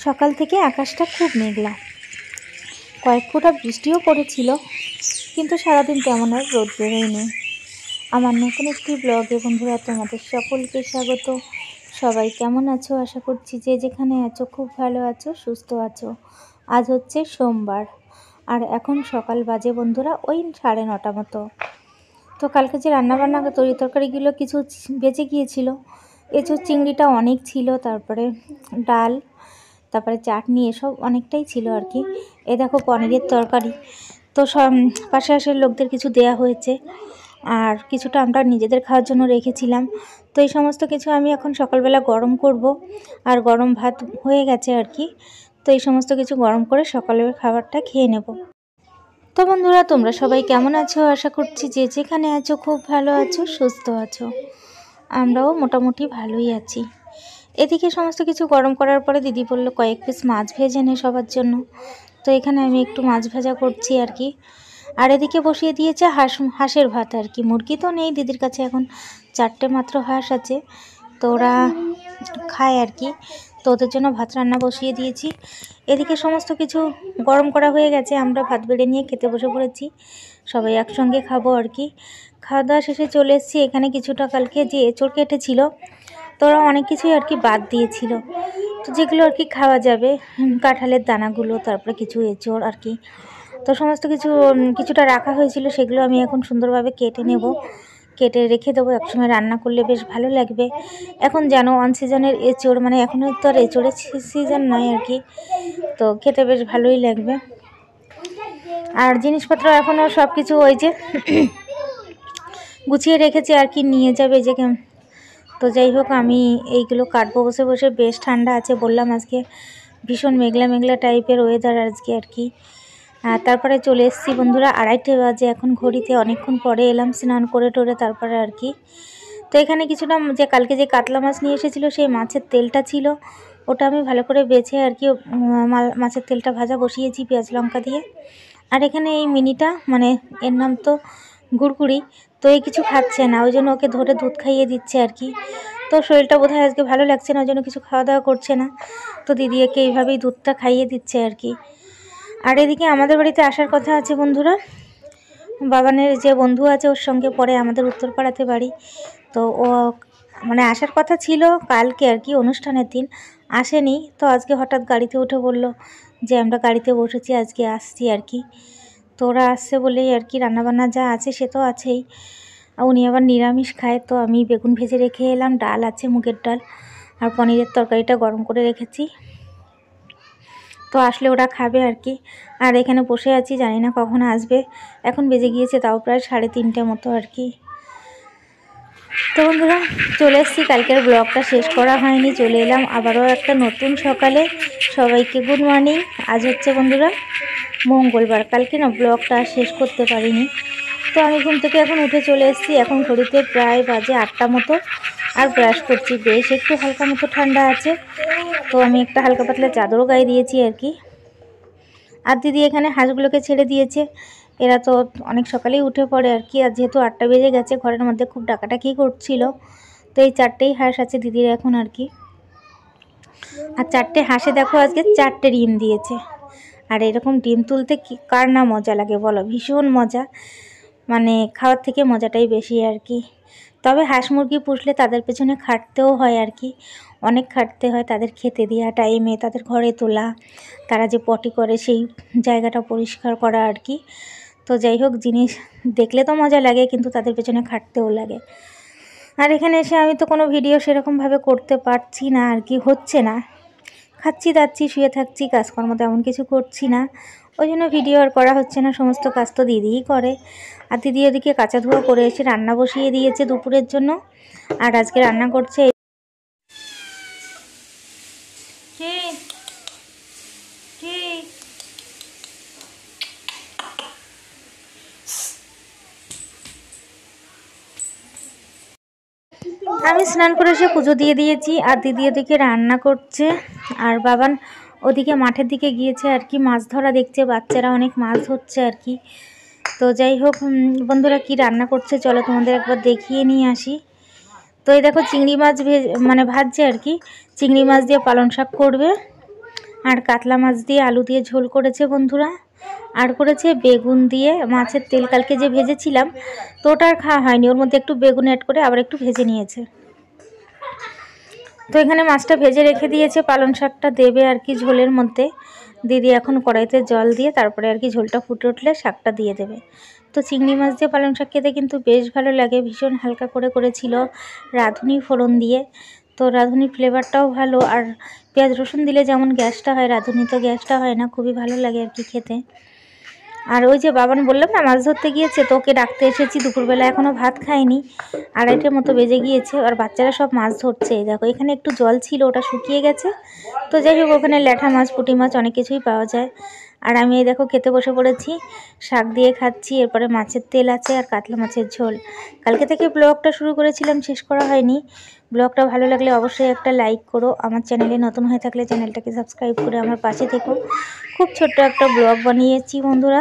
সকাল থেকে আকাশটা খুব মেঘলা, কয়েক ফোঁটা বৃষ্টিও পড়েছিল, কিন্তু সারাদিন তেমন আর রোদ বেরোয়নি। আমার নতুন একটি ব্লগে বন্ধুরা তোমাদের সকলকে স্বাগত। সবাই কেমন আছো? আশা করছি যে যেখানে আছো খুব ভালো আছো, সুস্থ আছো। আজ হচ্ছে সোমবার, আর এখন সকাল বাজে বন্ধুরা ওই 9:30 মতো। তো কালকে যে রান্নাবান্না তরকারিগুলো কিছু বেঁচে গিয়েছিল, এঁচোড় চিংড়িটা অনেক ছিল, তারপরে ডাল, তারপরে চাটনি, এসব অনেকটাই ছিল আর কি। এ দেখো পনিরের তরকারি, তো সব পাশের লোকদের কিছু দেয়া হয়েছে, আর কিছুটা আমরা নিজেদের খাওয়ার জন্য রেখেছিলাম। তো এই সমস্ত কিছু আমি এখন সকালবেলা গরম করব, আর গরম ভাত হয়ে গেছে আর কি। তো এই সমস্ত কিছু গরম করে সকালের খাবারটা খেয়ে নেব। তো বন্ধুরা তোমরা সবাই কেমন আছো? আশা করছি যে যেখানে আছো খুব ভালো আছো, সুস্থ আছো। আমরাও মোটামুটি ভালোই আছি। এদিকে সমস্ত কিছু গরম করার পরে দিদি বলল কয়েক পিস মাছ ভেজে নে সবার জন্য। তো এখানে আমি একটু মাছ ভাজা করছি আর কি। আর এদিকে বসিয়ে দিয়েছে হাঁসের ভাত আর কি। মুরগি তো নেই দিদির কাছে, এখন 4টে মাত্র হাঁস আছে, তো ওরা খায় আর কি। তো ওদের জন্য ভাত রান্না বসিয়ে দিয়েছি। এদিকে সমস্ত কিছু গরম করা হয়ে গেছে, আমরা ভাত বেড়ে নিয়ে খেতে বসে পড়েছি। সবাই একসঙ্গে খাবো আর কি। খাওয়া দাওয়া শেষে চলে এসেছি। এখানে কিছুটা কালকে যে এঁচোড় কেটেছিল, তো ওরা অনেক কিছুই আর কি বাদ দিয়েছিল, তো যেগুলো আর কি খাওয়া যাবে, কাঁঠালের দানাগুলো, তারপরে কিছু এঁচোড় আর কি। তো সমস্ত কিছুটা রাখা হয়েছিল, সেগুলো আমি এখন সুন্দরভাবে কেটে নেব, কেটে রেখে দেবো। একসময় রান্না করলে বেশ ভালো লাগবে। এখন জানো অন সিজনের এঁচোড়, মানে এখনও তো আর এঁচোড়ের সিজন নয় আর কি, তো খেতে বেশ ভালোই লাগবে। আর জিনিসপত্র এখনও সব কিছু ওই যে গুছিয়ে রেখেছি আর কি, নিয়ে যাবে যে। তো যাই হোক, আমি এইগুলো কাটবো বসে বসে। বেশ ঠান্ডা আছে, বললাম আজকে ভীষণ মেঘলা মেঘলা টাইপের ওয়েদার আজকে আর কি। তারপরে চলে এসেছি বন্ধুরা, 2:30 বাজে এখন ঘড়িতে। অনেকক্ষণ পরে এলাম স্নান করে টোরে তারপরে আর কি। তো এখানে কিছুটা যে কালকে যে কাতলা মাছ নিয়ে এসেছিলো, সেই মাছের তেলটা ছিল, ওটা আমি ভালো করে বেছে আর কি মাছের তেলটা ভাজা বসিয়েছি পেঁয়াজ লঙ্কা দিয়ে। আর এখানে এই মিনিটা, মানে এর নাম তো গুড়গুড়ি, তো এই কিছু খাচ্ছে না, ওই জন্য ওকে ধরে দুধ খাইয়ে দিচ্ছে আর কি। তো শরীরটা বোধহয় আজকে ভালো লাগছে না, ওই জন্য কিছু খাওয়া দাওয়া করছে না, তো দিদি একে এইভাবেই দুধটা খাইয়ে দিচ্ছে আর কি। আর এদিকে আমাদের বাড়িতে আসার কথা আছে বন্ধুরা, বাবানের যে বন্ধু আছে ওর সঙ্গে পরে আমাদের উত্তরপাড়াতে বাড়ি, তো ও মানে আসার কথা ছিল কালকে আর কি, অনুষ্ঠানের দিন আসেনি। তো আজকে হঠাৎ গাড়িতে উঠে বলল যে আমরা গাড়িতে বসেছি, আজকে আসছি আর কি। তো ওরা আসছে বলেই আর কি, রান্নাবান্না যা আছে সে তো আছেই, উনি আবার নিরামিষ খায়। তো আমি বেগুন ভেজে রেখে এলাম, ডাল আছে মুগের ডাল, আর পনিরের তরকারিটা গরম করে রেখেছি, তো আসলে ওরা খাবে আর কি। আর এখানে বসে আছি, জানি না কখন আসবে, এখন বেজে গিয়েছে তাও প্রায় 3:30 মতো আর কি। তো বন্ধুরা চলে এসেছি, কালকের ব্লগটা শেষ করা হয়নি, চলে এলাম আবারও একটা নতুন সকালে। সবাইকে গুড মর্নিং। আজ হচ্ছে বন্ধুরা মঙ্গলবার, কালকে না ব্লগটা শেষ করতে পারিনি। তো আমি ঘুম থেকে এখন উঠে চলে এসেছি, এখন ঘড়িতে প্রায় বাজে 8টা মতো, আর ব্রাশ করছি। বেশ একটু হালকা মতো ঠান্ডা আছে, তো আমি একটা হালকা পাতলা চাদরও গায়ে দিয়েছি আর কি। আর দিদি এখানে হাঁসগুলোকে ছেড়ে দিয়েছে, এরা তো অনেক সকালেই উঠে পড়ে আর কি। আর যেহেতু 8টা বেজে গেছে, ঘরের মধ্যে খুব ডাকাডাকি করছিল, তো এই 4টেই হাঁস আছে দিদির এখন আর কি। আর 4টে হাঁসে দেখো আজকে 4টে ডিম দিয়েছে। আর এরকম ডিম তুলতে কার না মজা লাগে বলো, ভীষণ মজা, মানে খাওয়ার থেকে মজাটাই বেশি আর কি। তবে হাঁস মুরগি পুষলে তাদের পেছনে খাটতেও হয় আর কি, অনেক খাটতে হয়, তাদের খেতে দেওয়া টাইমে, তাদের ঘরে তোলা, তারা যে পটি করে সেই জায়গাটা পরিষ্কার করা আর কি। তো যাই হোক, জিনিস দেখলে তো মজা লাগে, কিন্তু তাদের পেছনে খাটতেও লাগে। আর এখানে এসে আমি তো কোনো ভিডিও সেরকমভাবে করতে পারছি না আর কি, হচ্ছে না, খাচ্ছি দাচ্ছি শুয়ে থাকছি, কাজকর্ম তেমন কিছু করছি না, ওই জন্য ভিডিও আর করা হচ্ছে না। সমস্ত কাজ তো দিদিই করে। আর দিদি ওদিকে কাঁচা ধোয়া করে এসে রান্না বসিয়ে দিয়েছে দুপুরের জন্য। আর আজকে রান্না করছে আমি স্নান করে এসে পুজো দিয়ে দিয়েছি, আর দিদি ওদিকে রান্না করছে, আর বাবান ওদিকে মাঠের দিকে গিয়েছে আর কি, মাছ ধরা দেখছে, বাচ্চারা অনেক মাছ ধরছে আর কি। তো যাই হোক বন্ধুরা, কি রান্না করছে চলো তোমাদের একবার দেখিয়ে নিয়ে আসি। তো এই দেখো চিংড়ি মাছ ভাজছে আর কি, চিংড়ি মাছ দিয়ে পালং শাক করবে, আর কাতলা মাছ দিয়ে আলু দিয়ে ঝোল করেছে বন্ধুরা, আর করেছে বেগুন দিয়ে মাছের তেল কালকে যে ভেজেছিলাম, তো ওটা আর খাওয়া হয়নি, ওর মধ্যে একটু বেগুন অ্যাড করে আবার একটু ভেজে নিয়েছে। তো এখানে মাছটা ভেজে রেখে দিয়েছে, পালং শাকটা দেবে আর কি ঝোলের মধ্যে। দিদি এখন কড়াইতে জল দিয়ে তারপরে আর কি ঝোলটা ফুটে উঠলে শাকটা দিয়ে দেবে। তো চিংড়ি মাছ দিয়ে পালং শাক খেতে কিন্তু বেশ ভালো লাগে, ভীষণ হালকা করে করেছিল রাঁধুনি ফোড়ন দিয়ে। তো রাঁধুনির ফ্লেভারটাও ভালো, আর পেঁয়াজ রসুন দিলে যেমন গ্যাসটা হয়, রাঁধুনি তো গ্যাসটা হয় না, খুবই ভালো লাগে আর কি খেতে। আর ওই যে বাবান বললাম না মাছ ধরতে গিয়েছে, তো ওকে ডাকতে এসেছি, দুপুরবেলা এখনও ভাত খায়নি, 2:30টার মতো বেজে গিয়েছে। আর বাচ্চারা সব মাছ ধরছে, দেখো এখানে একটু জল ছিল, ওটা শুকিয়ে গেছে। তো যাই হোক, ওখানে ল্যাঠা মাছ, পুঁটি মাছ অনেক কিছুই পাওয়া যায়। আর আমি এই দেখো খেতে বসে পড়েছি, শাক দিয়ে খাচ্ছি, এরপরে মাছের তেল আছে আর কাতলা মাছের ঝোল। কালকে থেকে ব্লগটা শুরু করেছিলাম, শেষ করা হয়নি। ব্লগটা ভালো লাগলে অবশ্যই একটা লাইক করো, আমার চ্যানেলে নতুন হয়ে থাকলে চ্যানেলটাকে সাবস্ক্রাইব করে আমার পাশে থেকো। খুব ছোট্ট একটা ব্লগ বানিয়েছি বন্ধুরা।